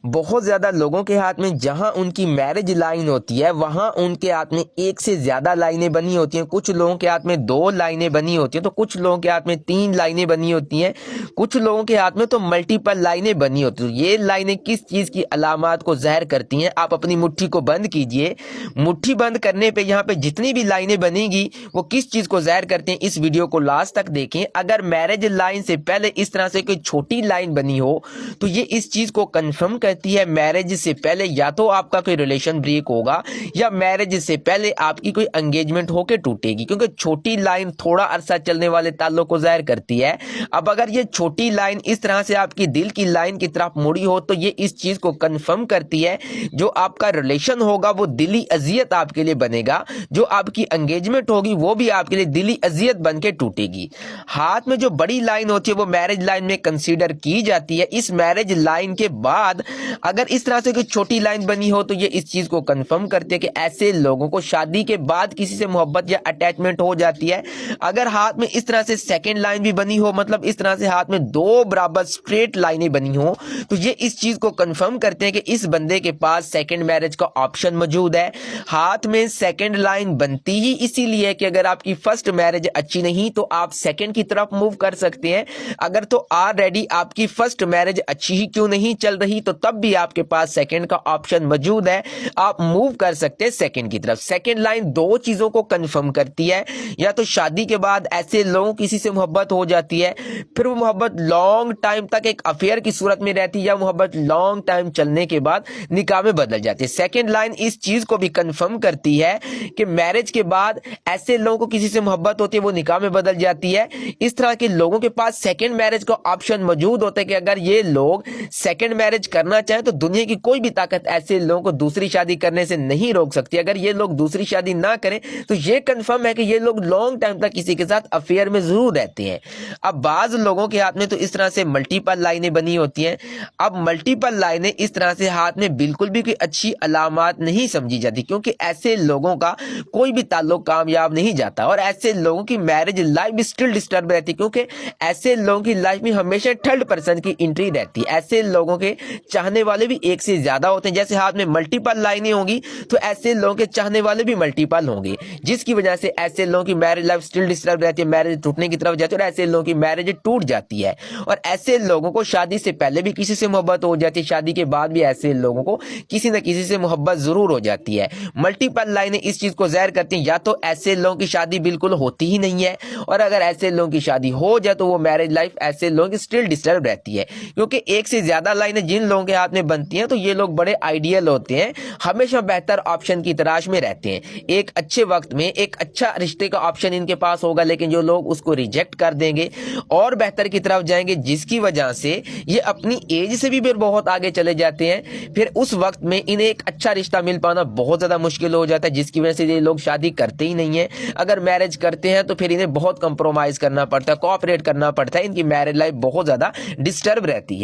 बहुत ज़्यादा लोगों के हाथ में जहां उनकी मैरिज लाइन होती है वहां उनके हाथ में एक से ज़्यादा लाइनें बनी होती हैं। कुछ लोगों के हाथ में 2 लाइनें बनी होती हैं, तो कुछ लोगों के हाथ में 3 लाइनें बनी होती हैं, कुछ लोगों के हाथ में तो मल्टीपल लाइनें बनी होती हैं। ये लाइनें किस चीज़ की अलामात को ज़ाहिर करती हैं? आप अपनी मुट्ठी को बंद कीजिए। मुट्ठी बंद करने पे यहाँ पे जितनी भी लाइनें बनेगी वो किस चीज़ को ज़ाहिर करती हैं, इस वीडियो को लास्ट तक देखें। अगर मैरिज लाइन से पहले इस तरह से कोई छोटी लाइन बनी हो तो ये इस चीज को कंफर्म करती है मैरिज से पहले या तो आपका कोई रिलेशन ब्रेक होगा या मैरिज से पहले आपकी कोई एंगेजमेंट होके टूटेगी, क्योंकि छोटी लाइन थोड़ा अरसा चलने वाले ताल्लुक को जाहिर करती है। अब अगर ये छोटी लाइन इस तरह से आपकी दिल की लाइन की तरफ मुड़ी हो तो ये इस चीज को कंफर्म करती है जो आपका रिलेशन होगा वो दिली अजियत आपके लिए बनेगा, जो आपकी एंगेजमेंट होगी वो भी आपके लिए दिली अजियत बन के टूटेगी। हाथ में जो बड़ी लाइन होती है वो मैरिज लाइन में कंसीडर की जाती है। इस मैरिज लाइन के बाद अगर इस तरह से कोई छोटी लाइन बनी हो तो ये इस चीज को कंफर्म करती है कि ऐसे लोगों को शादी के बाद किसी से मोहब्बत या अटैचमेंट हो जाती है। अगर हाथ में इस तरह से सेकंड लाइन भी बनी हो, मतलब इस तरह से हाथ में 2 बराबर स्ट्रेट लाइनें बनी हो, तो ये इस चीज को कंफर्म करते हैं कि इस बंदे के पास सेकंड मैरिज का ऑप्शन मौजूद है। हाथ में सेकंड लाइन बनती ही इसीलिए है कि अगर आपकी फर्स्ट मैरिज अच्छी नहीं तो आप सेकंड की तरफ मूव कर सकते हैं। अगर तो ऑलरेडी आपकी फर्स्ट मैरिज अच्छी ही क्यों नहीं चल रही तो तब भी आपके पास सेकंड का ऑप्शन मौजूद है, आप मूव कर सकते हैं सेकंड की तरफ। सेकंड लाइन 2 चीजों को कंफर्म करती है, या तो शादी के बाद ऐसे लोगों किसी से मोहब्बत हो जाती है, फिर वो मोहब्बत लॉन्ग टाइम तक एक अफेयर की सूरत में रहती है, या मोहब्बत लॉन्ग टाइम चलने के बाद निकाह में बदल जाती है। सेकंड लाइन इस चीज को भी कंफर्म करती है कि मैरिज के बाद ऐसे लोगों को किसी से मोहब्बत होती है वो निकाह में बदल जाती है। इस तरह के लोगों के पास सेकंड मैरिज का ऑप्शन मौजूद होता है कि अगर ये लोग सेकंड मैरिज करना चाहें तो दुनिया की कोई भी ताकत ऐसे लोगों को दूसरी शादी करने से नहीं रोक सकती। अगर ये लोग दूसरी शादी ना करें तो ये कंफर्म है कि ये लोग लॉन्ग टाइम तक किसी के साथ अफेयर में जरूर रहते हैं। अब बाज लोगों के हाथ में तो इस तरह से मल्टीपल लाइनें बनी होती हैं। अब मल्टीपल लाइनें इस तरह से हाथ में बिल्कुल भी कोई अच्छी अलामात नहीं समझी जाती, क्योंकि ऐसे लोगों का कोई भी ताल्लुक कामयाब नहीं जाता और ऐसे लोगों की मैरिज लाइफ स्टिल डिस्टर्ब रहती, क्योंकि ऐसे लोगों की लाइफ में हमेशा थर्ड पर्सन की एंट्री रहती है। ऐसे लोगों के चाहने वाले भी एक से ज्यादा होते हैं। जैसे हाथ में मल्टीपल लाइनें होंगी तो ऐसे लोगों के चाहने वाले भी मल्टीपल होंगे, जिसकी वजह से ऐसे लोगों की मैरिज लाइफ स्टिल डिस्टर्ब रहती है, मैरिज टूटने की तरफ जाती है और ऐसे लोगों की मैरिज टूट जाती है। और ऐसे लोगों को शादी से पहले भी किसी से मोहब्बत हो जाती है, शादी के बाद भी ऐसे लोगों को किसी न किसी से मोहब्बत जरूर हो जाती है। मल्टीपल लाइनें इस चीज को जाहिर करती हैं या तो ऐसे लोगों की शादी बिल्कुल होती ही नहीं है, और अगर ऐसे लोगों की शादी हो जाए तो वो मैरिज लाइफ ऐसे लोगों की स्टिल डिस्टर्ब रहती है। क्योंकि एक से ज्यादा लाइनें जिन लोगों के हाथ में बनती हैं तो ये लोग बड़े आइडियल होते हैं, हमेशा बेहतर ऑप्शन की तलाश में रहते हैं। एक अच्छे वक्त में एक अच्छा रिश्ते का ऑप्शन इनके पास होगा, लेकिन जो लोग उसको रिजेक्ट कर देंगे और बेहतर की तरफ जाएंगे, जिसकी वजह से ये अपनी एज से भी बहुत आगे चले जाते हैं। फिर उस वक्त में इन्हें एक अच्छा रिश्ता मिल पाना बहुत ज्यादा मुश्किल हो जाता है, जिसकी वजह से ये लोग शादी करते ही नहीं है। अगर मैरिज करते हैं तो फिर इन्हें बहुत कंप्रोमाइज करना पड़ता है, कोऑपरेट करना पड़ता है, इनकी मैरिज लाइफ बहुत ज्यादा डिस्टर्ब रहती है।